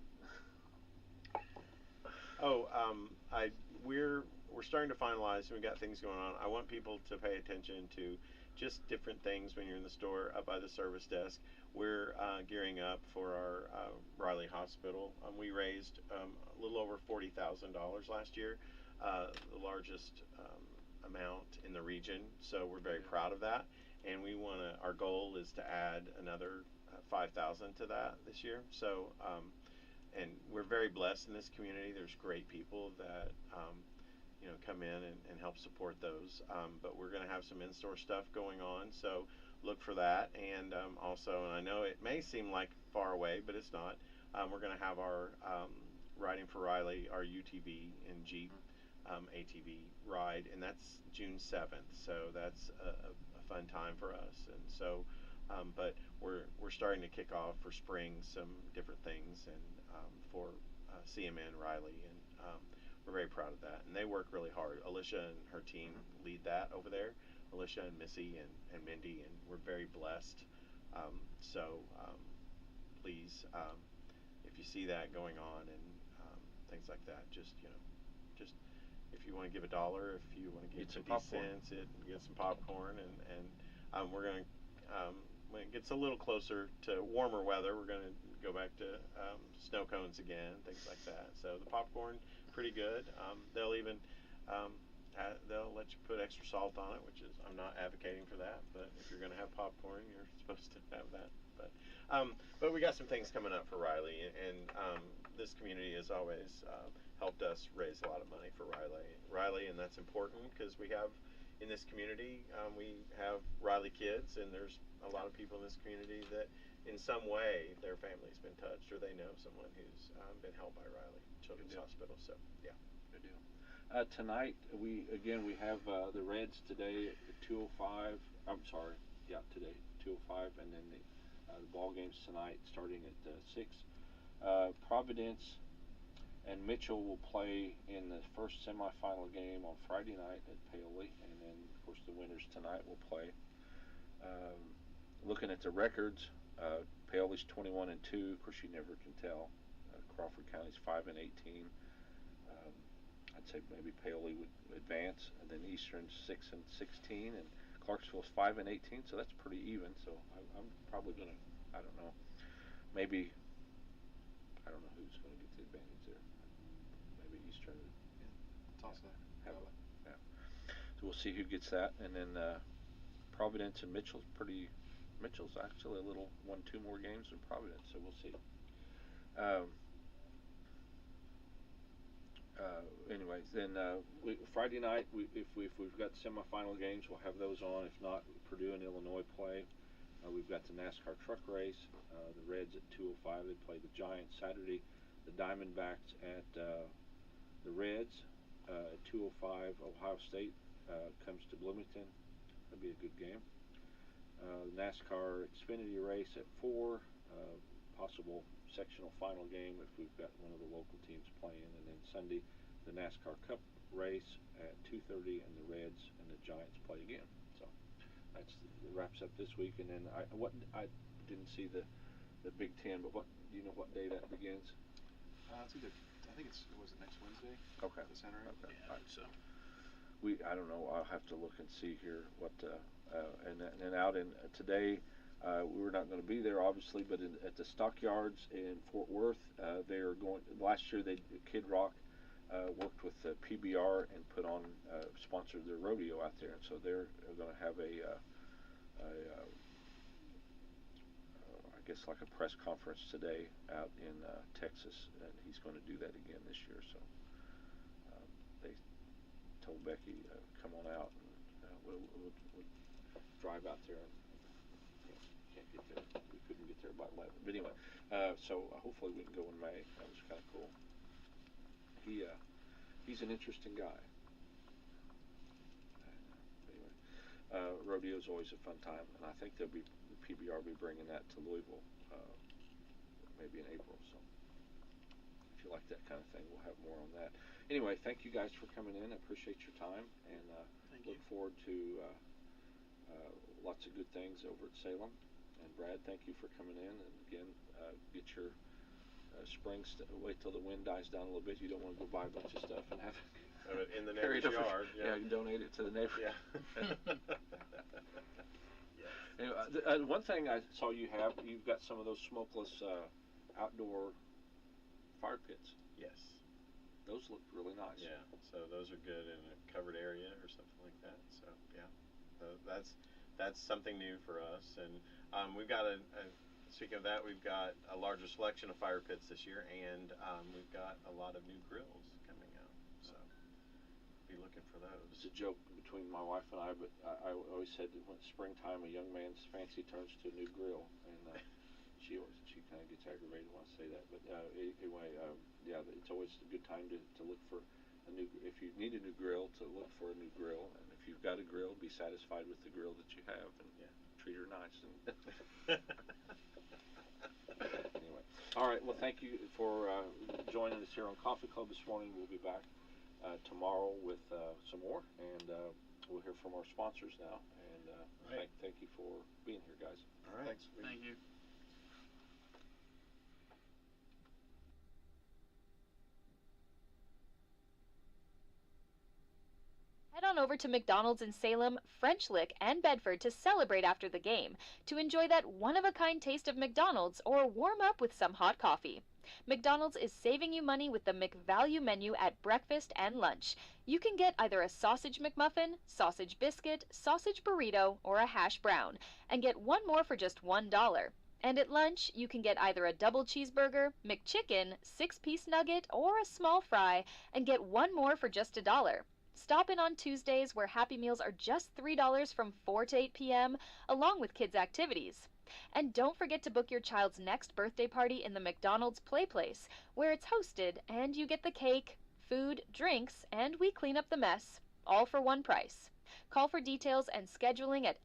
We're starting to finalize, and we got things going on. I want people to pay attention to just different things when you're in the store up by the service desk. We're gearing up for our Riley Hospital. We raised a little over $40,000 last year, the largest amount in the region. So we're very proud of that, and our goal is to add another 5,000 to that this year. So and we're very blessed in this community. There's great people that come in and help support those. But we're going to have some in-store stuff going on, so look for that. And also, and I know it may seem like far away, but it's not. We're going to have our Riding for Riley, our UTV and Jeep ATV ride, and that's June 7th. So that's a fun time for us. And so, but we're starting to kick off for spring some different things, and for CMN Riley, and we're very proud of that. And they work really hard. Alicia and her team lead that over there. Alicia and Missy and Mindy, and we're very blessed. Please, if you see that going on and things like that, just if you want to give $1, if you want to give 50 cents, get some popcorn, and we're going to when it gets a little closer to warmer weather, we're going to go back to snow cones again, things like that. So the popcorn, pretty good. They'll even they'll let you put extra salt on it, which is, I'm not advocating for that, but if you're going to have popcorn, you're supposed to have that. But we got some things coming up for Riley, and this community has always helped us raise a lot of money for Riley, and that's important because we have in this community, we have Riley kids, and there's a lot of people in this community that in some way their family's been touched or they know someone who's been helped by Riley Children's Hospital. So yeah, good deal. Tonight we have the Reds today at 2:05. I'm sorry, today 2:05, and then the ball games tonight starting at 6. Providence and Mitchell will play in the first semifinal game on Friday night at Paoli, and then of course the winners tonight will play. Looking at the records, Paoli's 21-2. Of course, you never can tell. Crawford County's 5-18. I'd say maybe Paoli would advance, and then Eastern's 6-16, and Clarksville's 5-18. So that's pretty even. So I'm probably gonna, I don't know, maybe I don't know who's going to get the advantage there. Maybe Eastern. Toss that. Yeah. So we'll see who gets that, and then Providence and Mitchell's actually a little 1-2 more games than Providence, so we'll see. Anyways, then Friday night, if we've got semifinal games, we'll have those on. If not, Purdue and Illinois play. We've got the NASCAR truck race. The Reds at 2:05. They play the Giants Saturday. The Diamondbacks at the Reds at 2:05. Ohio State comes to Bloomington. That'll be a good game. NASCAR Xfinity race at 4. Possible sectional final game if we've got one of the local teams playing. And then Sunday, the NASCAR Cup race at 2:30, and the Reds and the Giants play again. So that wraps up this week. And then I didn't see the Big Ten, but do you know what day that begins? It's either, I think was it next Wednesday? Okay. The center. Okay. Yeah, I think so. I don't know. I'll have to look and see here what. And then out in today, we were not going to be there obviously, but at the Stockyards in Fort Worth, they are going. Last year, Kid Rock worked with the PBR and put on sponsored their rodeo out there, and so they're going to have I guess like a press conference today out in Texas, and he's going to do that again this year. So they told Becky, come on out, and we'll drive out there. And can't get there. We couldn't get there by 11. But anyway, so hopefully we can go in May. That was kind of cool. He's an interesting guy. Anyway, rodeo is always a fun time, and I think the PBR will be bringing that to Louisville maybe in April. So if you like that kind of thing, we'll have more on that. Anyway, thank you guys for coming in. I appreciate your time, and look forward to lots of good things over at Salem. And Brad, thank you for coming in. And again, get your springs. Wait till the wind dies down a little bit. You don't want to go buy a bunch of stuff and have it in the neighbor's yard. Yeah, you donate it to the neighbor. Yeah. Anyway, one thing I saw you've got some of those smokeless outdoor fire pits. Yes. Those look really nice. Yeah. So those are good in a covered area or something like that. So yeah, that's something new for us. And we've got speaking of that, we've got a larger selection of fire pits this year, and we've got a lot of new grills coming out. So be looking for those. It's a joke between my wife and I, but I always said that when springtime, a young man's fancy turns to a new grill, and she kind of gets aggravated when I say that. But anyway, yeah, it's always a good time to look for a new. If you need a new grill, to look for a new grill, and if you've got a grill, be satisfied with the grill that you have, and treat her nice. And anyway, all right. Well, thank you for joining us here on Coffee Club this morning. We'll be back tomorrow with some more, and we'll hear from our sponsors now. And thank you for being here, guys. All right. Thanks. Thank you. Head on over to McDonald's in Salem, French Lick, and Bedford to celebrate after the game, to enjoy that one-of-a-kind taste of McDonald's or warm up with some hot coffee. McDonald's is saving you money with the McValue menu at breakfast and lunch. You can get either a sausage McMuffin, sausage biscuit, sausage burrito, or a hash brown, and get one more for just $1. And at lunch, you can get either a double cheeseburger, McChicken, 6-piece nugget, or a small fry, and get one more for just $1. Stop in on Tuesdays, where Happy Meals are just $3 from 4 to 8 p.m., along with kids' activities. And don't forget to book your child's next birthday party in the McDonald's Play Place, where it's hosted and you get the cake, food, drinks, and we clean up the mess, all for one price. Call for details and scheduling at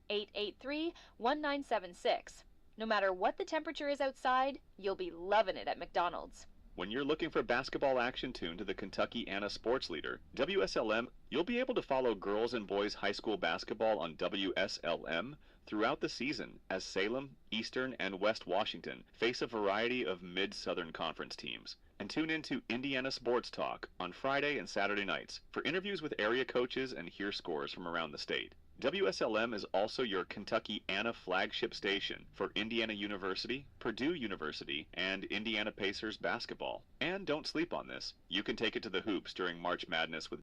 812-883-1976. No matter what the temperature is outside, you'll be loving it at McDonald's. When you're looking for basketball action tuned to the Kentucky Anna sports leader, WSLM, you'll be able to follow girls and boys high school basketball on WSLM throughout the season as Salem, Eastern, and West Washington face a variety of Mid-Southern Conference teams. And tune in to Indiana Sports Talk on Friday and Saturday nights for interviews with area coaches and hear scores from around the state. WSLM is also your Kentucky Anna flagship station for Indiana University, Purdue University, and Indiana Pacers basketball. And don't sleep on this. You can take it to the hoops during March Madness with